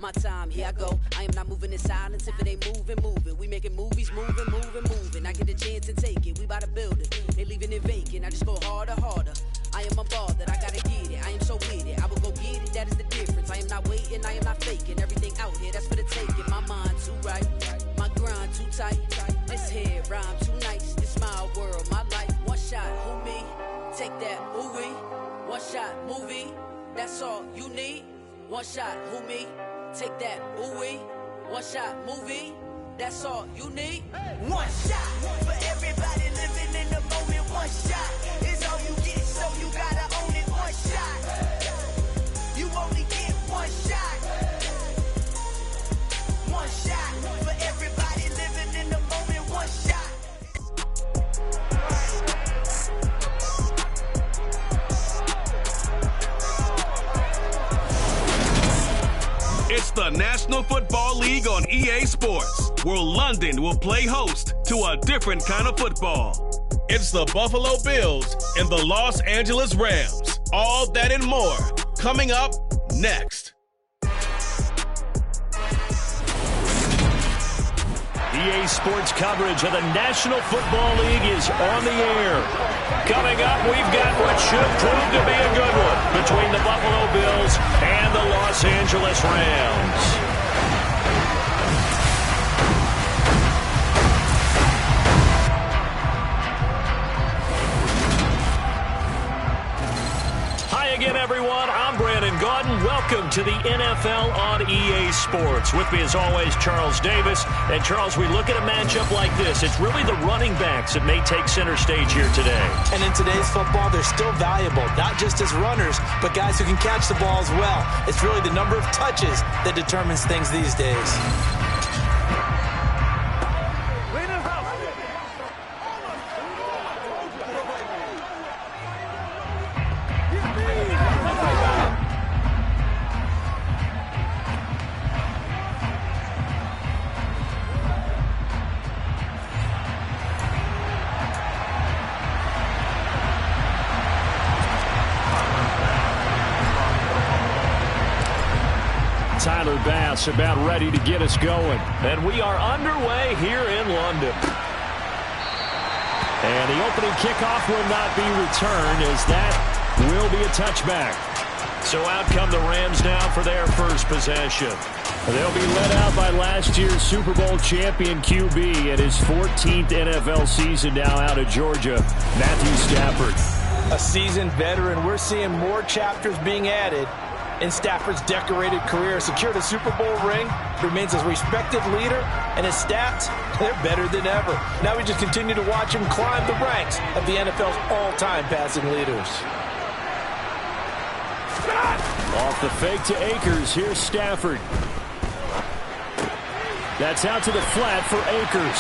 my time, here I go. I am not moving in silence. If it ain't moving. We making movies, moving. I get the chance and take it. We bout to build it. They leaving it vacant. I just go harder. I am unbothered. I gotta get it. I am so with it. I will go get it. That is the difference. I am not waiting. I am not faking. Everything out here, that's for the taking. My mind too right. My grind too tight. This head rhyme too nice. This my world, my life. One shot, who me? Take that, ooh wee. One shot, movie. That's all you need. One shot, who me? Take that, ooh wee. One shot, movie. That's all you need. One shot for everybody living in the moment. One shot is all you get, so you gotta own it. One shot. You only get one shot. One shot for everybody living in the moment. One shot. It's the National Football League on EA Sports, where London will play host to a different kind of football. It's the Buffalo Bills and the Los Angeles Rams. All that and more coming up next. EA Sports coverage of the National Football League is on the air. Coming up, we've got what should prove to be a good one between the Buffalo Bills and the Los Angeles Rams. Again, everyone, I'm Brandon Gaudin. Welcome to the NFL on EA Sports. With me, as always, Charles Davis. And, Charles, we look at a matchup like this. It's really the running backs that may take center stage here today. And in today's football, they're still valuable, not just as runners, but guys who can catch the ball as well. It's really the number of touches that determines things these days. Bass about ready to get us going. And we are underway here in London. And the opening kickoff will not be returned, as that will be a touchback. So out come the Rams now for their first possession. They'll be led out by last year's Super Bowl champion QB and his 14th NFL season now out of Georgia, Matthew Stafford. A seasoned veteran. We're seeing more chapters being added in Stafford's decorated career. Secured a Super Bowl ring, remains a respected leader, and his stats, they're better than ever. Now we just continue to watch him climb the ranks of the NFL's all-time passing leaders. Off the fake to Akers, here's Stafford. That's out to the flat for Akers.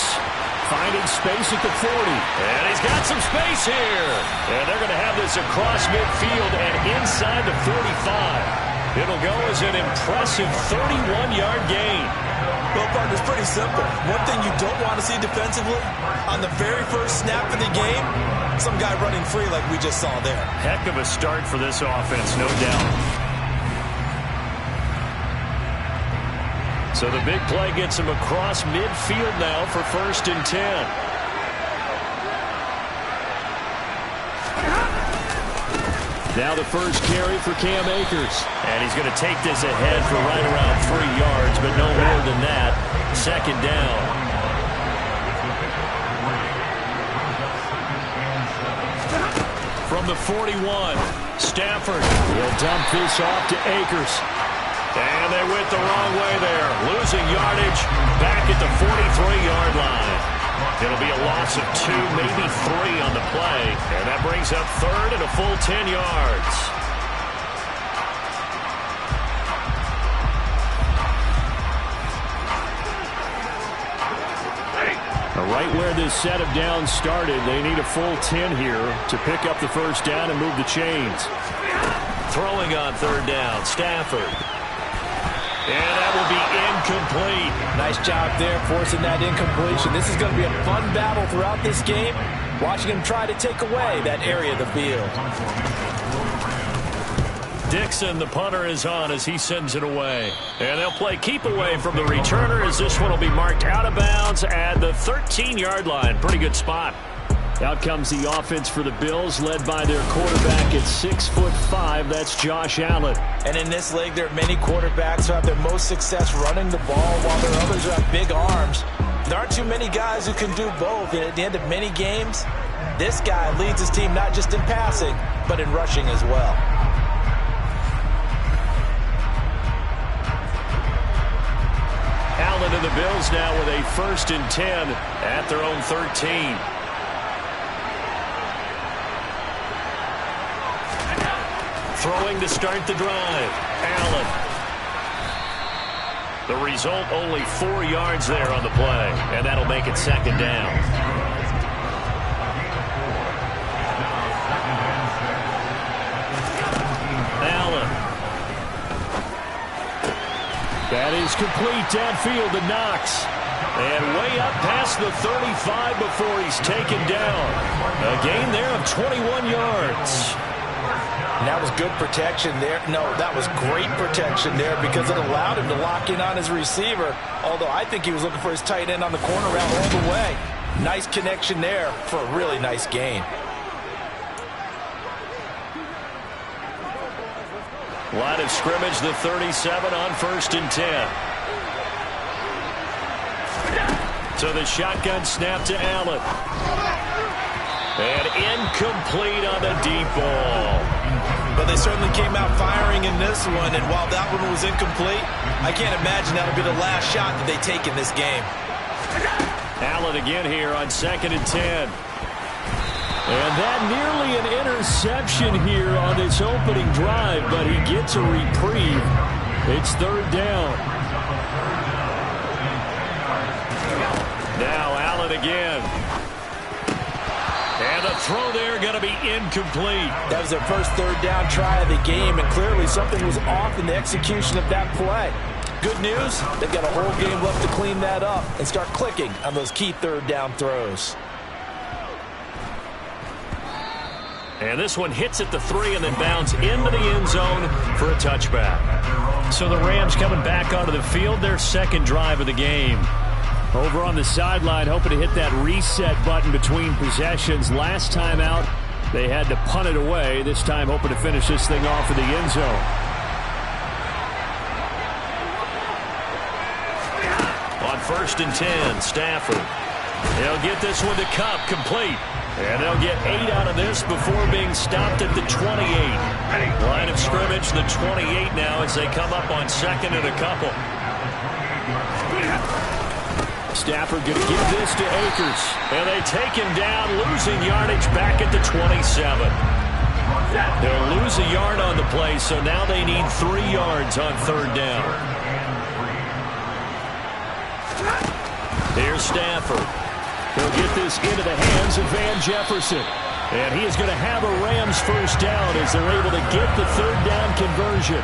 Finding space at the 40. And he's got some space here. And they're going to have this across midfield and inside the 45. It'll go as an impressive 31-yard gain. Well, partner, it's pretty simple. One thing you don't want to see defensively, on the very first snap of the game, some guy running free like we just saw there. Heck of a start for this offense, no doubt. So the big play gets him across midfield now for 1st and 10. Now the first carry for Cam Akers. And he's going to take this ahead for right around 3 yards, but no more than that. 2nd down. From the 41, Stafford will dump this off to Akers. And they went the wrong way there. Losing yardage back at the 43-yard line. It'll be a loss of 2, maybe 3 on the play. And that brings up 3rd and a full 10 yards. Right where this set of downs started, they need a full 10 here to pick up the first down and move the chains. Throwing on 3rd down, Stafford. And that will be incomplete. Nice job there, forcing that incompletion. This is going to be a fun battle throughout this game, watching him try to take away that area of the field. Dixon, the punter, is on as he sends it away. And they'll play keep away from the returner as this one will be marked out of bounds at the 13-yard line. Pretty good spot. Out comes the offense for the Bills, led by their quarterback at 6'5". That's Josh Allen. And in this league, there are many quarterbacks who have their most success running the ball, while there are others who have big arms. There aren't too many guys who can do both. And at the end of many games, this guy leads his team not just in passing, but in rushing as well. Allen and the Bills now with a 1st and 10 at their own 13. Throwing to start the drive. Allen. The result, only 4 yards there on the play, and that'll make it 2nd down. Allen. That is complete downfield to Knox. And way up past the 35 before he's taken down. A gain there of 21 yards. And that was good protection there. No, that was great protection there because it allowed him to lock in on his receiver. Although I think he was looking for his tight end on the corner route all the way. Nice connection there for a really nice gain. Line of scrimmage, the 37 on 1st and 10. So the shotgun snap to Allen. And incomplete on the deep ball. But they certainly came out firing in this one, and while that one was incomplete, I can't imagine that'll be the last shot that they take in this game. Allen again here on 2nd and 10. And that nearly an interception here on this opening drive, but he gets a reprieve. It's 3rd down. Now Allen again. And the throw there going to be incomplete. That was their first 3rd down try of the game, and clearly something was off in the execution of that play. Good news, they've got a whole game left to clean that up and start clicking on those key 3rd down throws. And this one hits at the 3 and then bounds into the end zone for a touchback. So the Rams coming back onto the field, their 2nd drive of the game. Over on the sideline, hoping to hit that reset button between possessions. Last time out, they had to punt it away. This time, hoping to finish this thing off in the end zone. On 1st and 10, Stafford. They'll get this one to Cup, complete. And they'll get 8 out of this before being stopped at the 28. Line of scrimmage, the 28 now as they come up on 2nd and a couple. Stafford going to give this to Akers. And they take him down, losing yardage back at the 27. They'll lose a yard on the play, so now they need 3 yards on 3rd down. Here's Stafford. He'll get this into the hands of Van Jefferson. And he is going to have a Rams 1st down as they're able to get the 3rd down conversion.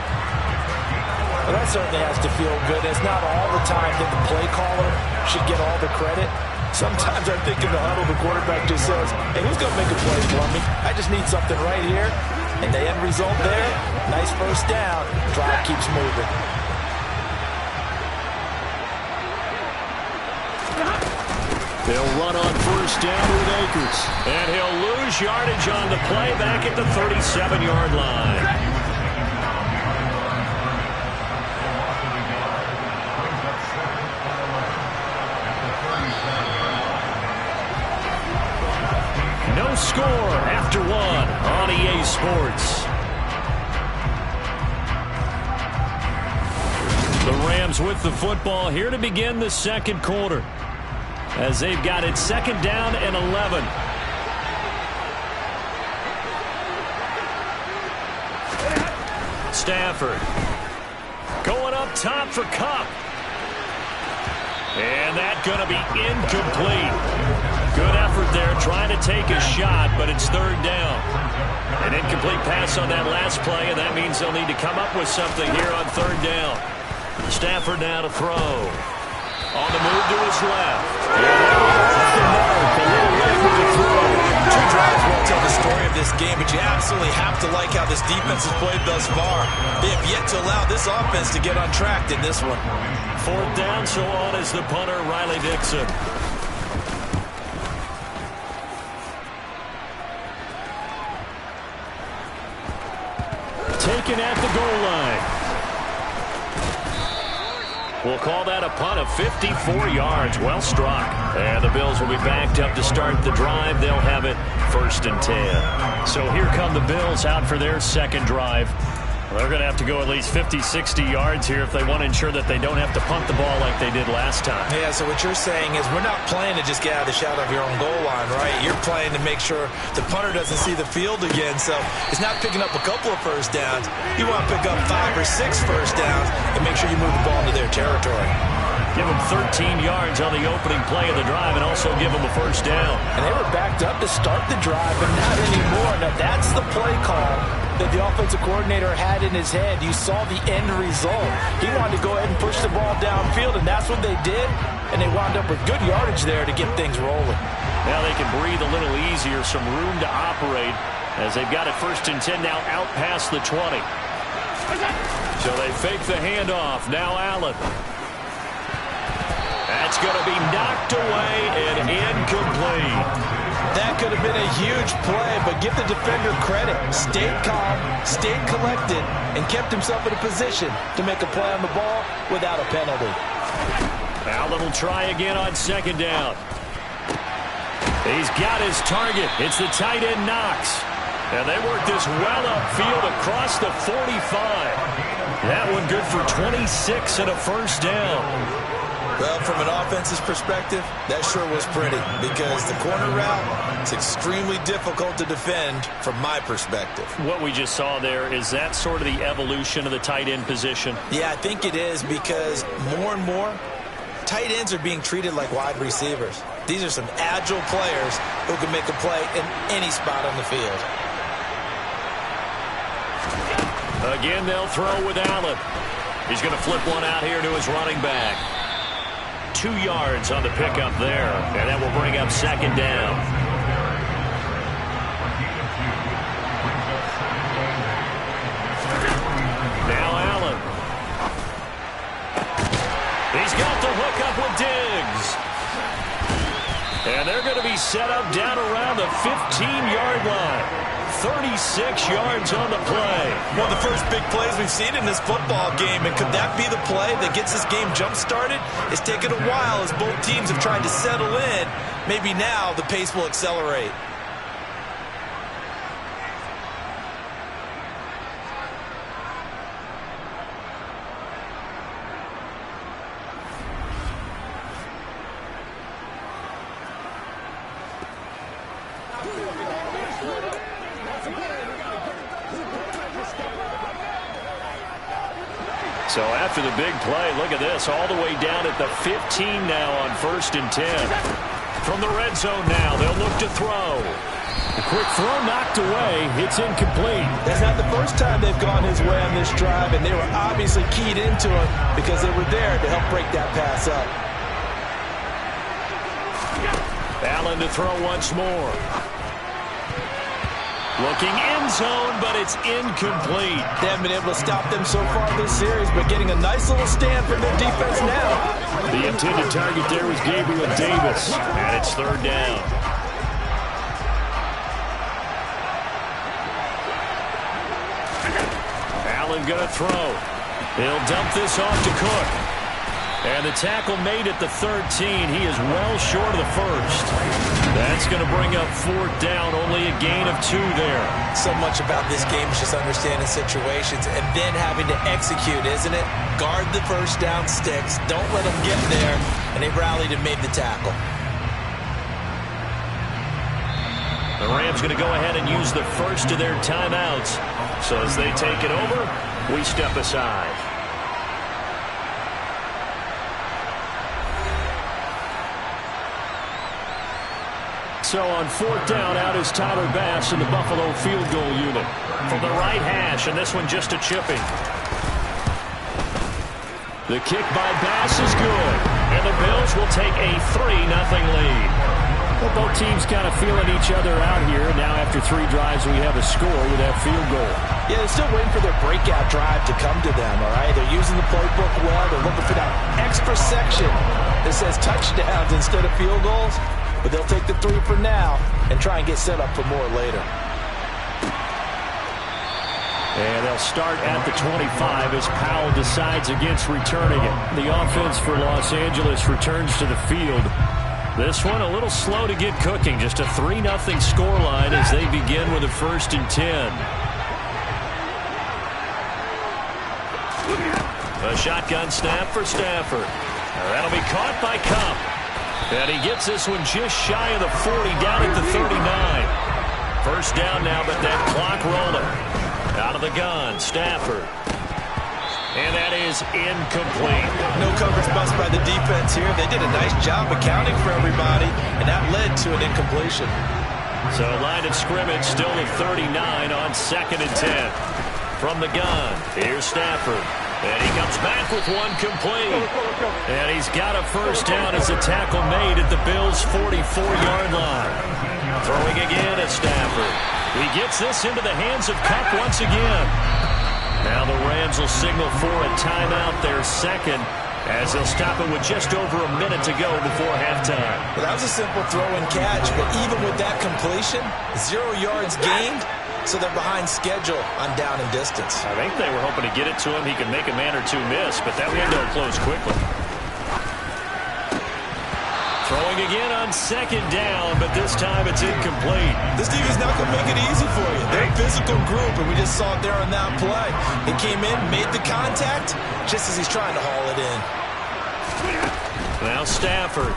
Well, that certainly has to feel good. It's not all the time that the play caller should get all the credit. Sometimes I think in the huddle, the quarterback just says, hey, who's going to make a play for me? I just need something right here. And the end result there, nice 1st down. Drive keeps moving. They'll run on 1st down with Akers. And he'll lose yardage on the play back at the 37-yard line. No score after 1 on EA Sports. The Rams with the football here to begin the 2nd quarter, as they've got it 2nd down and 11. Stafford going up top for Cup. And that's going to be incomplete. Good effort there trying to take a shot, but it's 3rd down. An incomplete pass on that last play, and that means they'll need to come up with something here on 3rd down. Stafford now to throw. On the move to his left. Two drives will tell the story of this game, but you absolutely have to like how this defense has played thus far. They have yet to allow this offense to get on track in this one. 4th down, so on is the punter, Riley Dixon. Taken at the goal line. We'll call that a punt of 54 yards. Well struck. And the Bills will be backed up to start the drive. They'll have it 1st and 10. So here come the Bills out for their second drive. They're going to have to go at least 50, 60 yards here if they want to ensure that they don't have to punt the ball like they did last time. Yeah, so what you're saying is we're not playing to just get out of the shadow of your own goal line, right? You're playing to make sure the punter doesn't see the field again. So it's not picking up a couple of first downs. You want to pick up 5 or 6 first downs and make sure you move the ball into their territory. Give them 13 yards on the opening play of the drive and also give them a first down. And they were backed up to start the drive, but not anymore. Now, that's the play call that the offensive coordinator had in his head. You saw the end result. He wanted to go ahead and push the ball downfield, and that's what they did. And they wound up with good yardage there to get things rolling. Now they can breathe a little easier, some room to operate as they've got it 1st and 10 now out past the 20. So they fake the handoff. Now Allen. That's going to be knocked away and incomplete. That could have been a huge play, but give the defender credit. Stayed calm, stayed collected, and kept himself in a position to make a play on the ball without a penalty. Allen will try again on 2nd down. He's got his target. It's the tight end Knox. And they work this well upfield across the 45. That one good for 26 and a first down. Well, from an offense's perspective, that sure was pretty because the corner route is extremely difficult to defend from my perspective. What we just saw there, is that sort of the evolution of the tight end position? Yeah, I think it is because more and more, tight ends are being treated like wide receivers. These are some agile players who can make a play in any spot on the field. Again, they'll throw with Allen. He's going to flip one out here to his running back. 2 yards on the pickup there, and that will bring up 2nd down. Now Allen. He's got the hook up with Diggs. And they're going to be set up down around the 15-yard line. 36 yards on the play. One of the first big plays we've seen in this football game, and could that be the play that gets this game jump-started? It's taken a while as both teams have tried to settle in. Maybe now the pace will accelerate. So after the big play, look at this, all the way down at the 15 now on 1st and 10. From the red zone now, they'll look to throw. A quick throw knocked away. It's incomplete. That's not the first time they've gone his way on this drive, and they were obviously keyed into it because they were there to help break that pass up. Allen to throw once more. Looking end zone, but it's incomplete. They haven't been able to stop them so far this series, but getting a nice little stand from their defense now. The intended target there was Gabriel Davis, and it's 3rd down. Allen going to throw. He'll dump this off to Cook. And the tackle made at the 13. He is well short of the first. That's going to bring up 4th down. Only a gain of 2 there. So much about this game is just understanding situations and then having to execute, isn't it? Guard the first down sticks. Don't let them get there. And they rallied and made the tackle. The Rams going to go ahead and use the first of their timeouts. So as they take it over, we step aside. So on 4th down, out is Tyler Bass in the Buffalo field goal unit. From the right hash, and this one just a chipping. The kick by Bass is good, and the Bills will take a 3-0 lead. Well, both teams kind of feeling each other out here. Now after 3 drives, we have a score with that field goal. Yeah, they're still waiting for their breakout drive to come to them, all right? They're using the playbook well. They're looking for that extra section that says touchdowns instead of field goals. But they'll take the 3 for now and try and get set up for more later. And they'll start at the 25 as Powell decides against returning it. The offense for Los Angeles returns to the field. This one a little slow to get cooking. Just a 3-0 scoreline as they begin with a 1st and 10. A shotgun snap for Stafford. That'll be caught by Cup. And he gets this one just shy of the 40, down at the 39. 1st down now, but that clock rolling. Out of the gun, Stafford. And that is incomplete. No coverage bust by the defense here. They did a nice job accounting for everybody, and that led to an incompletion. So line of scrimmage still at 39 on 2nd and 10. From the gun, here's Stafford. And he comes back with one complete. And he's got a 1st down as a tackle made at the Bills' 44-yard line. Throwing again at Stafford. He gets this into the hands of Cup once again. Now the Rams will signal for a timeout, their 2nd, as they'll stop it with just over a minute to go before halftime. Well, that was a simple throw and catch, but even with that completion, 0 yards gained, so they're behind schedule on down and distance. I think they were hoping to get it to him. He could make a man or two miss, but that window closed quickly. Throwing again on 2nd down, but this time it's incomplete. This team is not going to make it easy for you. They're a physical group, and we just saw it there on that play. They came in, made the contact, just as he's trying to haul it in. Now Stafford.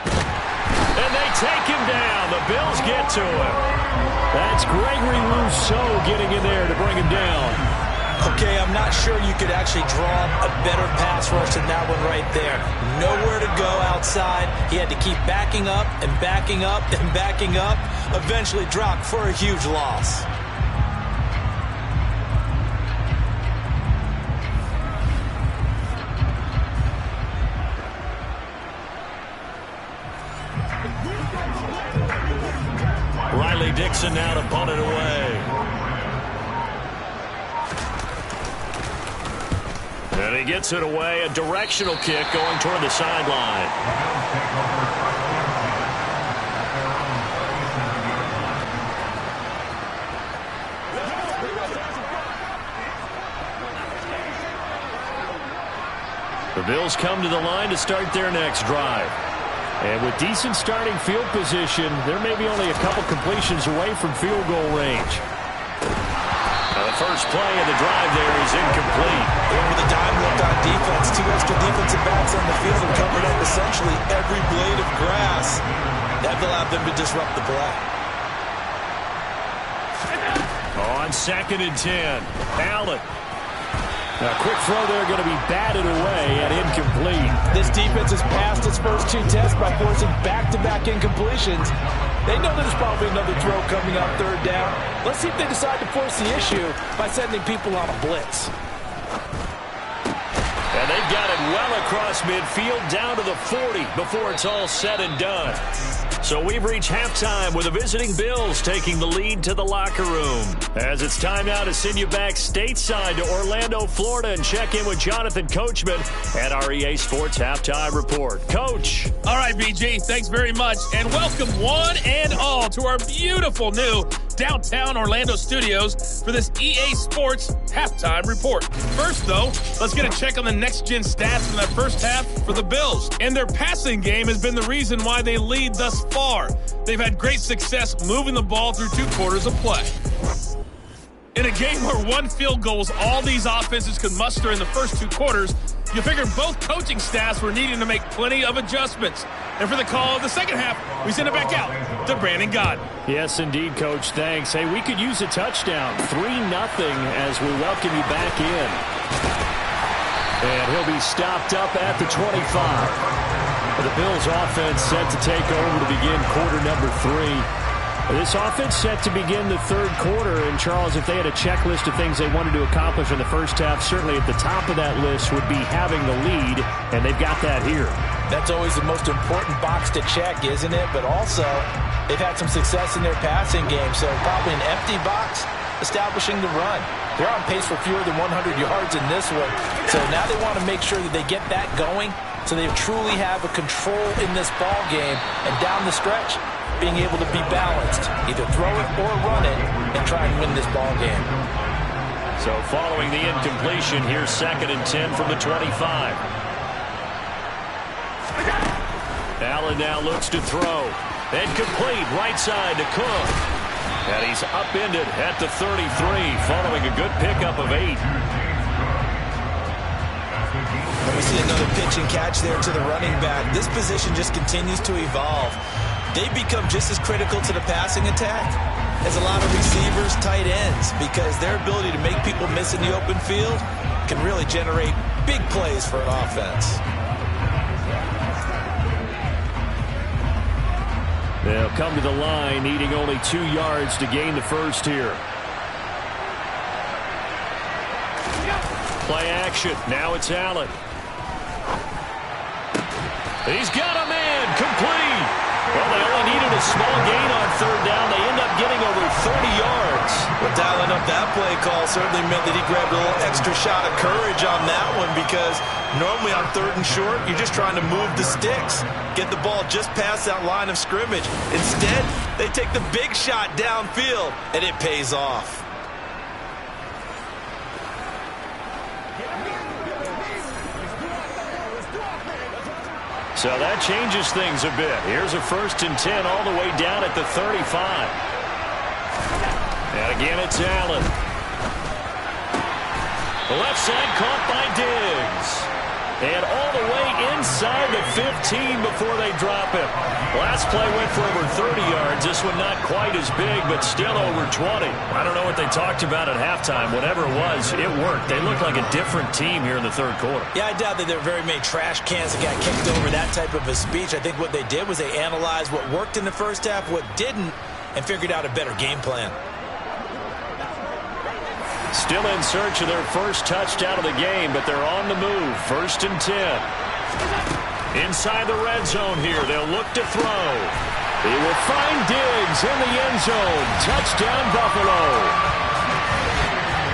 And they take him down. The Bills get to him. That's Gregory Rousseau getting in there to bring him down. Okay, I'm not sure you could actually draw a better pass rush than that one right there. Nowhere to go outside. He had to keep backing up and backing up and backing up. Eventually dropped for a huge loss. Riley Dixon now to punt it away. And he gets it away, a directional kick going toward the sideline. The Bills come to the line to start their next drive. And with decent starting field position, there may be only a couple completions away from field goal range. The first play of the drive there is incomplete. Over the dime look on defense. 2 extra defensive backs on the field and covered up essentially every blade of grass. That allowed them to disrupt the play. On 2nd and 10. Allen. A quick throw there going to be batted away and incomplete. This defense has passed its first 2 tests by forcing back-to-back incompletions. They know there's probably another throw coming on 3rd down. Let's see if they decide to force the issue by sending people on a blitz. And they've got it well across midfield down to the 40 before it's all said and done. So we've reached halftime with the visiting Bills taking the lead to the locker room. As it's time now to send you back stateside to Orlando, Florida, and check in with Jonathan Coachman at our EA Sports Halftime Report. Coach. All right, BG, thanks very much. And welcome one and all to our beautiful new downtown Orlando studios for this EA Sports Halftime Report. First, though, let's get a check on the next-gen stats from that first half for the Bills. And their passing game has been the reason why they lead thus far. They've had great success moving the ball through 2 quarters of play. In a game where 1 field goal is all these offenses could muster in the first 2 quarters, you figure both coaching staffs were needing to make plenty of adjustments. And for the call of the second half, we send it back out to Brandon Gaudin. Yes, indeed, Coach. Thanks. Hey, we could use a touchdown. 3-0 as we welcome you back in. And he'll be stopped up at the 25. The Bills offense set to take over to begin quarter number 3. This offense set to begin the 3rd quarter. And, Charles, if they had a checklist of things they wanted to accomplish in the first half, certainly at the top of that list would be having the lead, and they've got that here. That's always the most important box to check, isn't it? But also, they've had some success in their passing game, so probably an empty box establishing the run. They're on pace for fewer than 100 yards in this one, so now they want to make sure that they get that going so they truly have a control in this ball game, and down the stretch, being able to be balanced, either throw it or run it, and try and win this ball game. So following the incompletion, here's 2nd and 10 from the 25. Allen now looks to throw. And complete, right side to Cook. And he's upended at the 33, following a good pickup of 8. And we see another pitch and catch there to the running back. This position just continues to evolve. They become just as critical to the passing attack as a lot of receivers, tight ends, because their ability to make people miss in the open field can really generate big plays for an offense. They'll come to the line, needing only 2 yards to gain the first here. Play action. Now it's Allen. He's got a man. Complete. Well, they only needed a small gain on 3rd down. They end up getting over 30 yards. Well, dialing up that play call certainly meant that he grabbed a little extra shot of courage on that one, because normally on 3rd and short, you're just trying to move the sticks, get the ball just past that line of scrimmage. Instead, they take the big shot downfield, and it pays off. So that changes things a bit. Here's a 1st and 10 all the way down at the 35. And again, it's Allen. The left side caught by Diggs. And all the way inside the 15 before they drop him. Last play went for over 30 yards. This one not quite as big, but still over 20. I don't know what they talked about at halftime. Whatever it was, it worked. They looked like a different team here in the 3rd quarter. Yeah, I doubt that there were very many trash cans that got kicked over that type of a speech. I think what they did was they analyzed what worked in the first half, what didn't, and figured out a better game plan. Still in search of their first touchdown of the game, but they're on the move. 1st and 10. Inside the red zone here. They'll look to throw. He will find Diggs in the end zone. Touchdown, Buffalo.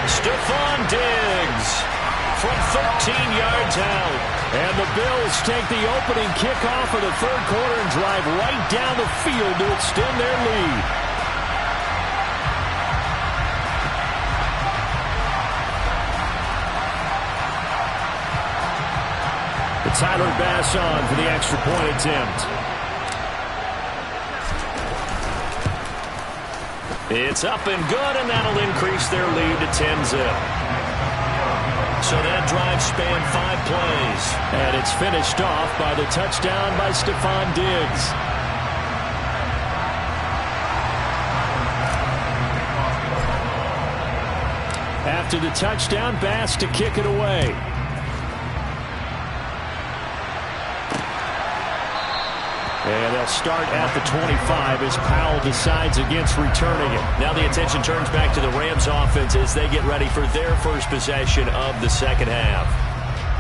Stephon Diggs from 13 yards out. And the Bills take the opening kickoff of the 3rd quarter and drive right down the field to extend their lead. Tyler Bass on for the extra point attempt. It's up and good, and that'll increase their lead to 10-zip. So that drive spanned 5 plays. And it's finished off by the touchdown by Stephon Diggs. After the touchdown, Bass to kick it away. And they'll start at the 25 as Powell decides against returning it. Now the attention turns back to the Rams offense as they get ready for their first possession of the 2nd half.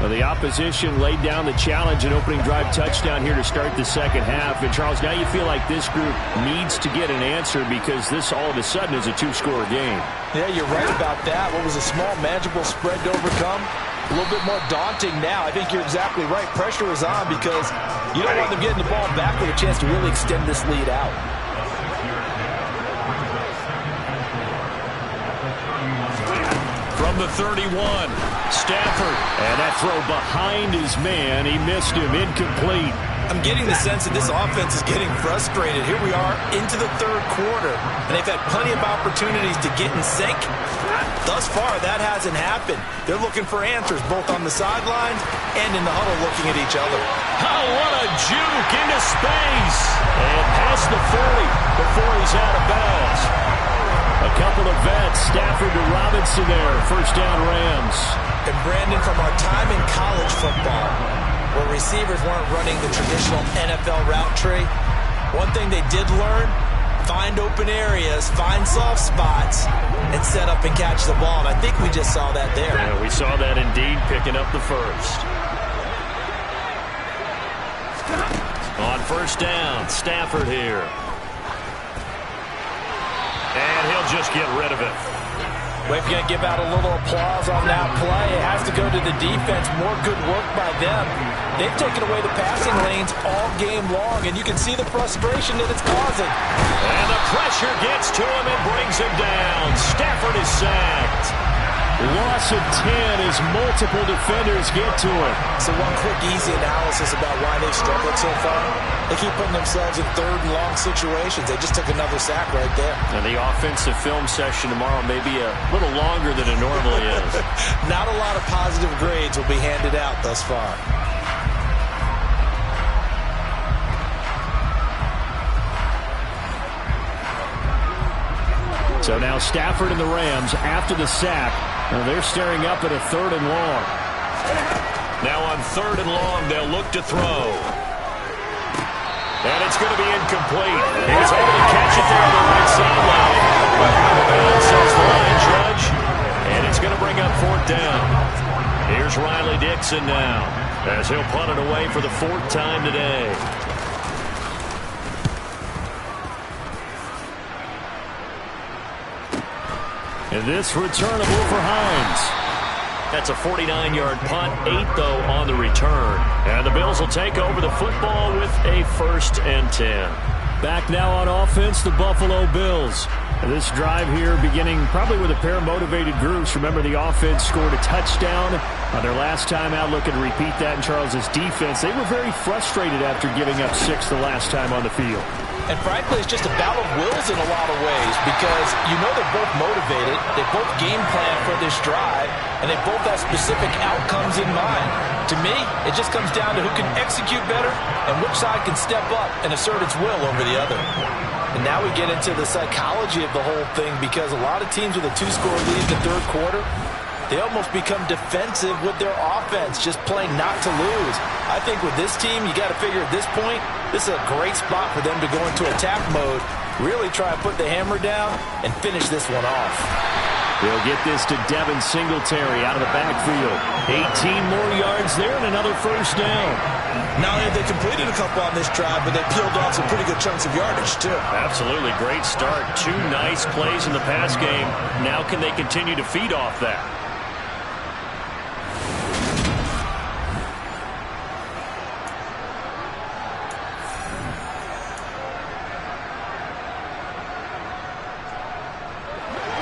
Well, the opposition laid down the challenge and opening drive touchdown here to start the 2nd half. And Charles, now you feel like this group needs to get an answer because this all of a sudden is a 2-score game. Yeah, you're right about that. What was a small, manageable spread to overcome? A little bit more daunting now. I think you're exactly right. Pressure is on because you don't want them getting the ball back with a chance to really extend this lead out. From the 31, Stafford. And that throw behind his man. He missed him. Incomplete. I'm getting the sense that this offense is getting frustrated. Here we are into the 3rd quarter, and they've had plenty of opportunities to get in sync. Thus far, that hasn't happened. They're looking for answers both on the sidelines and in the huddle looking at each other. Oh, what a juke into space. And past the 40 before he's out of bounds. A couple of vets, Stafford to Robinson there. 1st down Rams. And Brandon, from our time in college football, where receivers weren't running the traditional NFL route tree, one thing they did learn, find open areas, find soft spots, and set up and catch the ball. And I think we just saw that there. Yeah, we saw that indeed, picking up the first. On first down, Stafford here. And he'll just get rid of it. Well, if you're going to give out a little applause on that play, it has to go to the defense. More good work by them. They've taken away the passing lanes all game long, and you can see the frustration that it's causing. And the pressure gets to him and brings him down. Stafford is sacked. Loss of 10 as multiple defenders get to him. So one quick, easy analysis about why they've struggled so far. They keep putting themselves in third and long situations. They just took another sack right there. And the offensive film session tomorrow may be a little longer than it normally is. Not a lot of positive grades will be handed out thus far. So now Stafford and the Rams after the sack. They're staring up at a 3rd and long. Now on 3rd and long, they'll look to throw. And it's going to be incomplete. He was able to catch it there on the right sideline. But out of bounds, says the line judge. And it's going to bring up 4th down. Here's Riley Dixon now, as he'll punt it away for the 4th time today. And this returnable for Hines. That's a 49-yard punt, 8 though on the return. And the Bills will take over the football with a 1st and 10. Back now on offense, the Buffalo Bills. This drive here beginning probably with a pair of motivated groups. Remember, the offense scored a touchdown on their last time out. Looking to repeat that in Charles's defense. They were very frustrated after giving up 6 the last time on the field. And frankly, it's just a battle of wills in a lot of ways because you know they're both motivated, they both game plan for this drive, and they both have specific outcomes in mind. To me, it just comes down to who can execute better and which side can step up and assert its will over the other. And now we get into the psychology of the whole thing because a lot of teams with a 2-score lead in the 3rd quarter, they almost become defensive with their offense, just playing not to lose. I think with this team, you got to figure at this point, this is a great spot for them to go into attack mode, really try and put the hammer down and finish this one off. They'll get this to Devin Singletary out of the backfield. 18 more yards there and another 1st down. Not only have they completed a couple on this drive, but they peeled off some pretty good chunks of yardage, too. Absolutely. Great start. 2 nice plays in the pass game. Now can they continue to feed off that?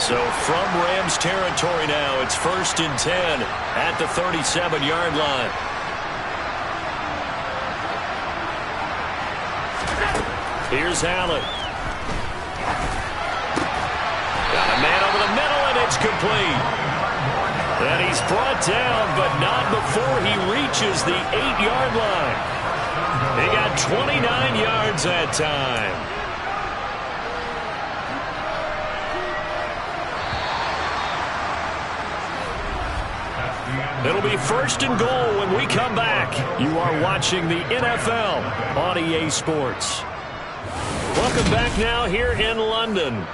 So from Rams territory now, it's 1st and 10 at the 37-yard line. Here's Allen. Got a man over the middle, and it's complete. And he's brought down, but not before he reaches the 8-yard line. He got 29 yards that time. It'll be 1st and goal when we come back. You are watching the NFL on EA Sports. Welcome back now here in London.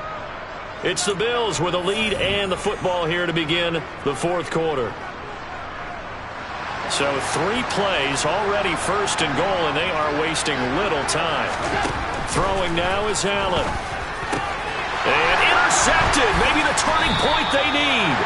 It's the Bills with a lead and the football here to begin the 4th quarter. So 3 plays, already 1st and goal, and they are wasting little time. Throwing now is Allen. And intercepted, maybe the turning point they need.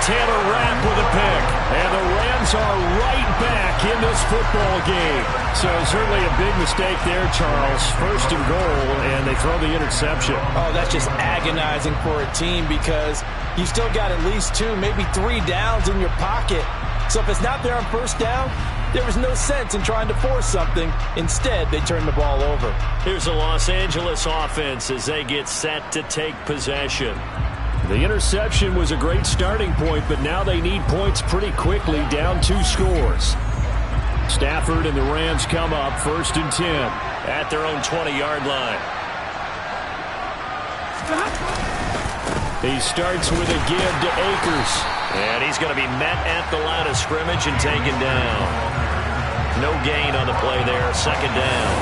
Taylor Rapp with a pick, and the Rams are right back in this football game. So certainly a big mistake there, Charles. 1st and goal, and they throw the interception. Oh, that's just agonizing for a team because you still got at least 2, maybe 3 downs in your pocket. So if it's not there on 1st down, there was no sense in trying to force something. Instead, they turn the ball over. Here's the Los Angeles offense as they get set to take possession. The interception was a great starting point, but now they need points pretty quickly, down 2 scores. Stafford and the Rams come up 1st and 10 at their own 20-yard line. He starts with a give to Akers. And he's going to be met at the line of scrimmage and taken down. No gain on the play there, 2nd down.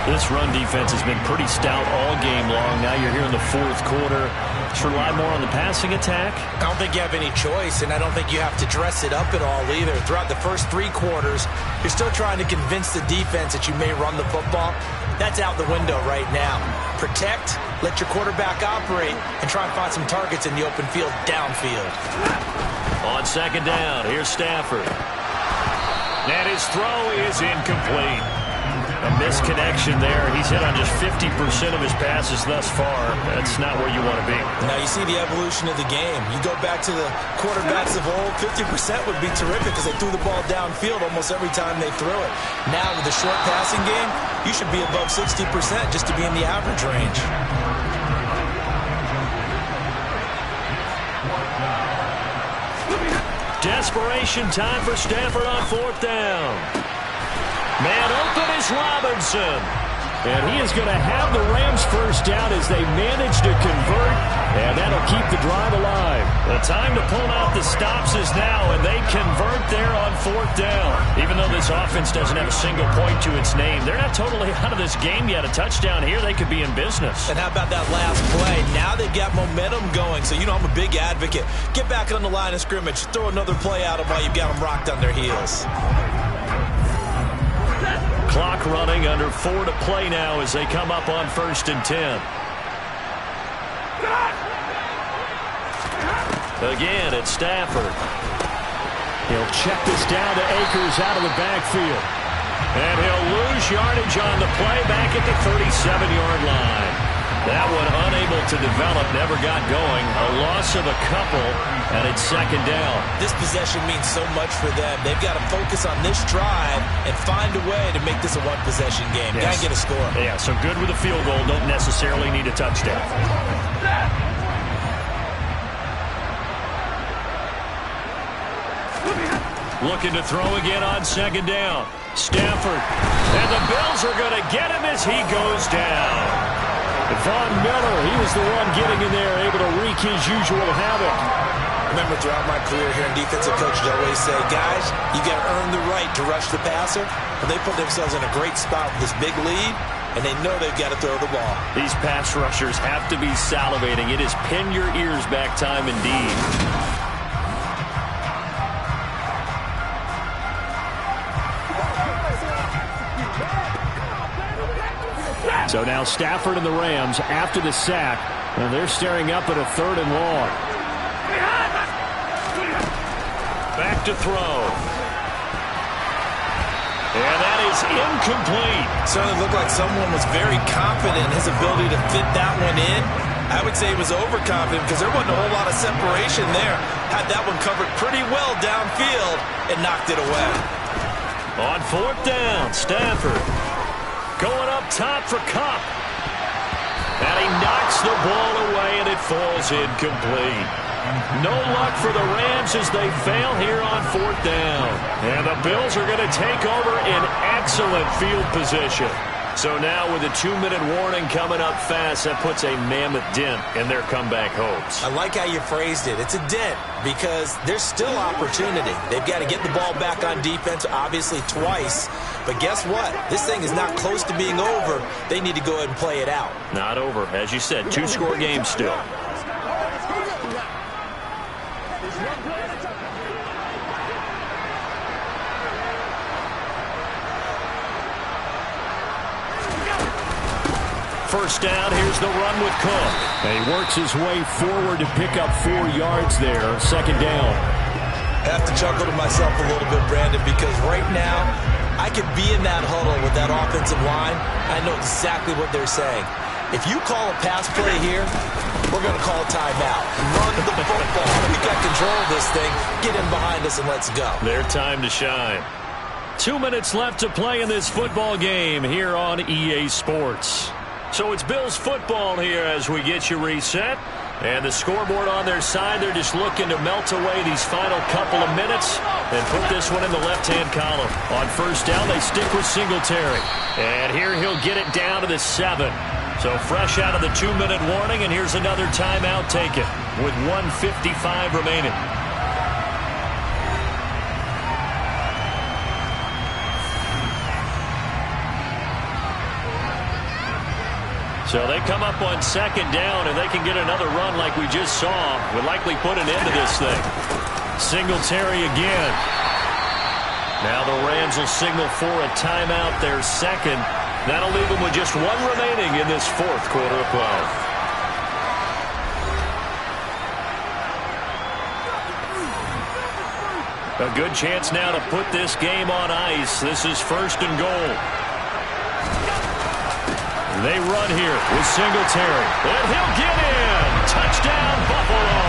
This run defense has been pretty stout all game long. Now you're here in the 4th quarter. quarterbacks rely more on the passing attack? I don't think you have any choice, and I don't think you have to dress it up at all either. Throughout the first 3 quarters, you're still trying to convince the defense that you may run the football. That's out the window right now. Protect, let your quarterback operate, and try and find some targets in the open field downfield. On second down, here's Stafford. And his throw is incomplete. A misconnection there. He's hit on just 50% of his passes thus far. That's not where you want to be. Now you see the evolution of the game. You go back to the quarterbacks of old, 50% would be terrific because they threw the ball downfield almost every time they threw it. Now with the short passing game, you should be above 60% just to be in the average range. Desperation time for Stafford on 4th down. Man open is Robinson. And he is going to have the Rams first down as they manage to convert. And that'll keep the drive alive. The time to pull out the stops is now, and they convert there on 4th down. Even though this offense doesn't have a single point to its name, they're not totally out of this game yet. A touchdown here, they could be in business. And how about that last play? Now they've got momentum going, so you know I'm a big advocate. Get back on the line of scrimmage. Throw another play at them while you've got them rocked on their heels. Clock running, under 4 to play now as they come up on 1st and 10. Again, it's Stafford. He'll check this down to Akers out of the backfield. And he'll lose yardage on the play back at the 37-yard line. That one unable to develop, never got going. A loss of a couple, and it's 2nd down. This possession means so much for them. They've got to focus on this drive and find a way to make this a one-possession game. Yes. Got to get a score. Yeah, so good with a field goal. Don't necessarily need a touchdown. Looking to throw again on 2nd down. Stafford. And the Bills are going to get him as he goes down. Von Miller, he was the one getting in there, able to wreak his usual havoc. Remember, throughout my career here in defensive coaches, I always say, guys, you got to earn the right to rush the passer. And they put themselves in a great spot with this big lead, and they know they've got to throw the ball. These pass rushers have to be salivating. It is pin your ears back time indeed. So now Stafford and the Rams after the sack, and they're staring up at a 3rd and long. Back to throw. And that is incomplete. Certainly looked like someone was very confident in his ability to fit that one in. I would say he was overconfident because there wasn't a whole lot of separation there. Had that one covered pretty well downfield and knocked it away. On 4th down, Stafford going up top for Kupp. And he knocks the ball away, and it falls incomplete. No luck for the Rams as they fail here on 4th down. And the Bills are going to take over in excellent field position. So now with a 2-minute warning coming up fast, that puts a mammoth dent in their comeback hopes. I like how you phrased it. It's a dent because there's still opportunity. They've got to get the ball back on defense, obviously twice. But guess what? This thing is not close to being over. They need to go ahead and play it out. Not over. As you said, 2-score game still. First down, here's the run with Cook. And he works his way forward to pick up 4 yards there. 2nd down. I have to chuckle to myself a little bit, Brandon, because right now I could be in that huddle with that offensive line. I know exactly what they're saying. If you call a pass play here, we're going to call a timeout. Run the football. We've got control of this thing. Get in behind us and let's go. Their time to shine. 2 minutes left to play in this football game here on EA Sports. So it's Bills football here as we get you reset. And the scoreboard on their side, they're just looking to melt away these final couple of minutes and put this one in the left-hand column. On first down, they stick with Singletary. And here he'll get it down to the 7. So fresh out of the 2-minute warning, and here's another timeout taken with 1:55 remaining. So they come up on second down, and they can get another run like we just saw. Would likely put an end to this thing. Singletary again. Now the Rams will signal for a timeout, their second. That'll leave them with just one remaining in this fourth quarter of play. A good chance now to put this game on ice. This is first and goal. They run here with Singletary. And he'll get in. Touchdown, Buffalo.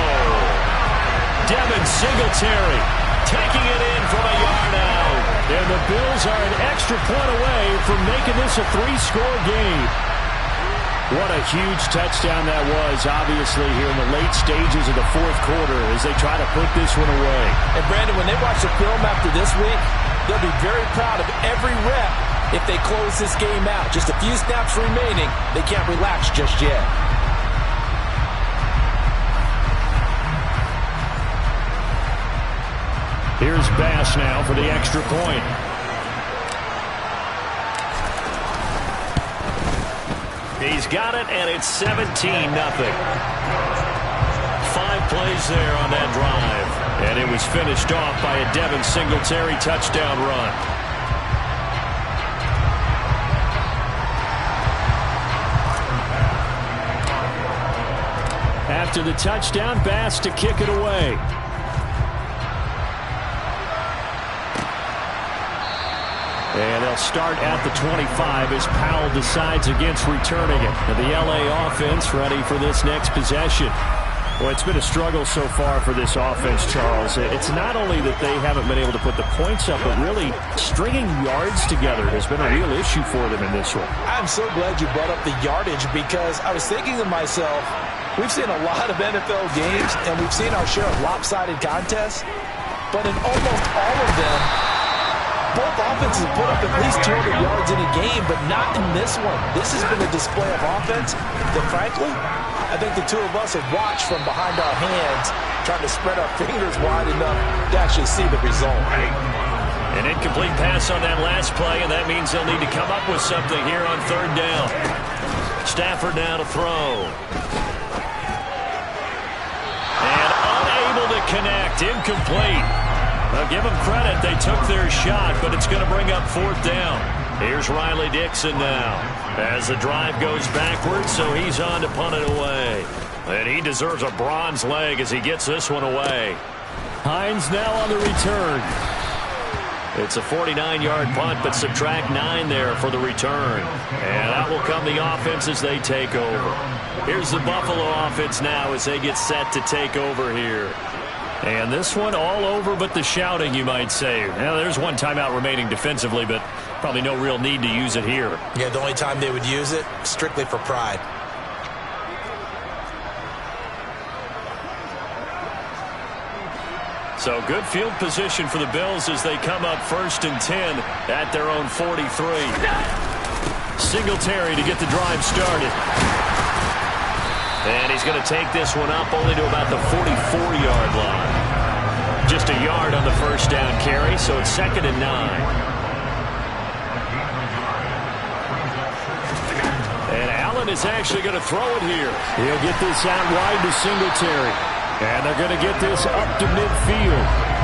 Devin Singletary taking it in from a yard out. And the Bills are an extra point away from making this a 3-score game. What a huge touchdown that was, obviously, here in the late stages of the fourth quarter as they try to put this one away. And, Brandon, when they watch the film after this week, they'll be very proud of every rep if they close this game out. Just a few snaps remaining. They can't relax just yet. Here's Bass now for the extra point. He's got it, and it's 17-0. 5 plays there on that drive. And it was finished off by a Devin Singletary touchdown run. After the touchdown, Bass to kick it away. And they'll start at the 25 as Powell decides against returning it. And the LA offense ready for this next possession. Well, it's been a struggle so far for this offense, Charles. It's not only that they haven't been able to put the points up, but really stringing yards together has been a real issue for them in this one. I'm so glad you brought up the yardage because I was thinking to myself, we've seen a lot of NFL games and we've seen our share of lopsided contests, but in almost all of them, both offenses put up at least 200 yards in a game, but not in this one. This has been a display of offense that, frankly, I think the two of us have watched from behind our hands, trying to spread our fingers wide enough to actually see the result. An incomplete pass on that last play, and that means they'll need to come up with something here on third down. Stafford now to throw. And unable to connect, incomplete. I'll give them credit. They took their shot, but it's going to bring up fourth down. Here's Riley Dixon now as the drive goes backwards, so he's on to punt it away. And he deserves a bronze leg as he gets this one away. Hines now on the return. It's a 49-yard punt, but subtract 9 there for the return. And that will come the offense as they take over. Here's the Buffalo offense now as they get set to take over here. And this one all over but the shouting, you might say. Now, there's one timeout remaining defensively, but probably no real need to use it here. Yeah, the only time they would use it, strictly for pride. So good field position for the Bills as they come up 1st and 10 at their own 43. Singletary to get the drive started. And he's going to take this one up only to about the 44-yard line. Just a yard on the first down carry, so it's 2nd and 9. And Allen is actually going to throw it here. He'll get this out wide to Singletary. And they're going to get this up to midfield.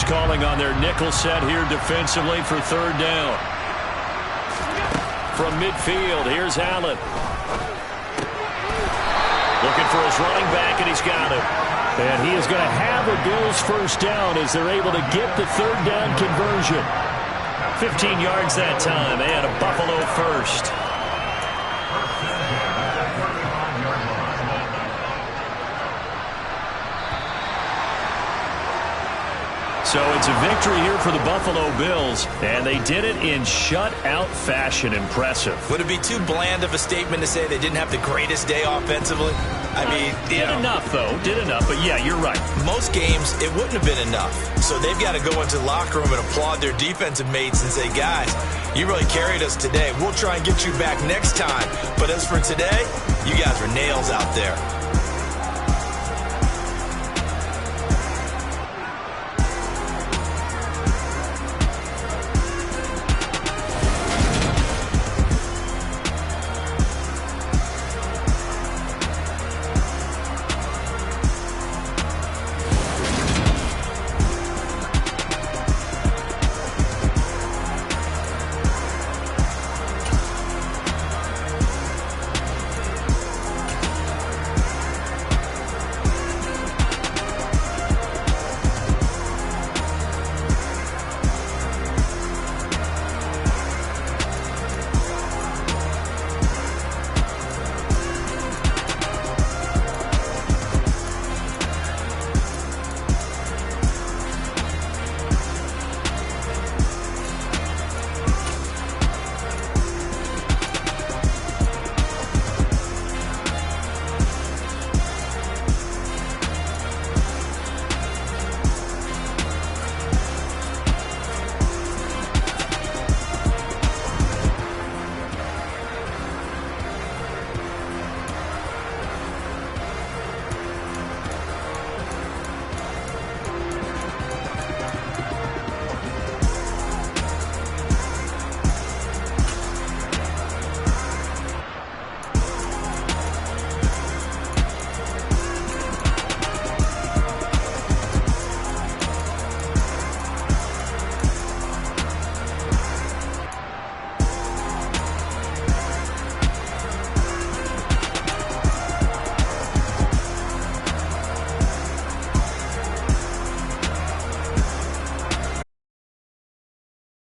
Calling on their nickel set here defensively for third down. From midfield, here's Allen. Looking for his running back, and he's got it. And he is going to have a Bills first down as they're able to get the third down conversion. 15 yards that time, and a Buffalo first. So it's a victory here for the Buffalo Bills, and they did it in shutout fashion. Impressive. Would it be too bland of a statement to say they didn't have the greatest day offensively? I mean, did enough, though. Did enough. But, yeah, you're right. Most games, it wouldn't have been enough. So they've got to go into the locker room and applaud their defensive mates and say, guys, you really carried us today. We'll try and get you back next time. But as for today, you guys were nails out there.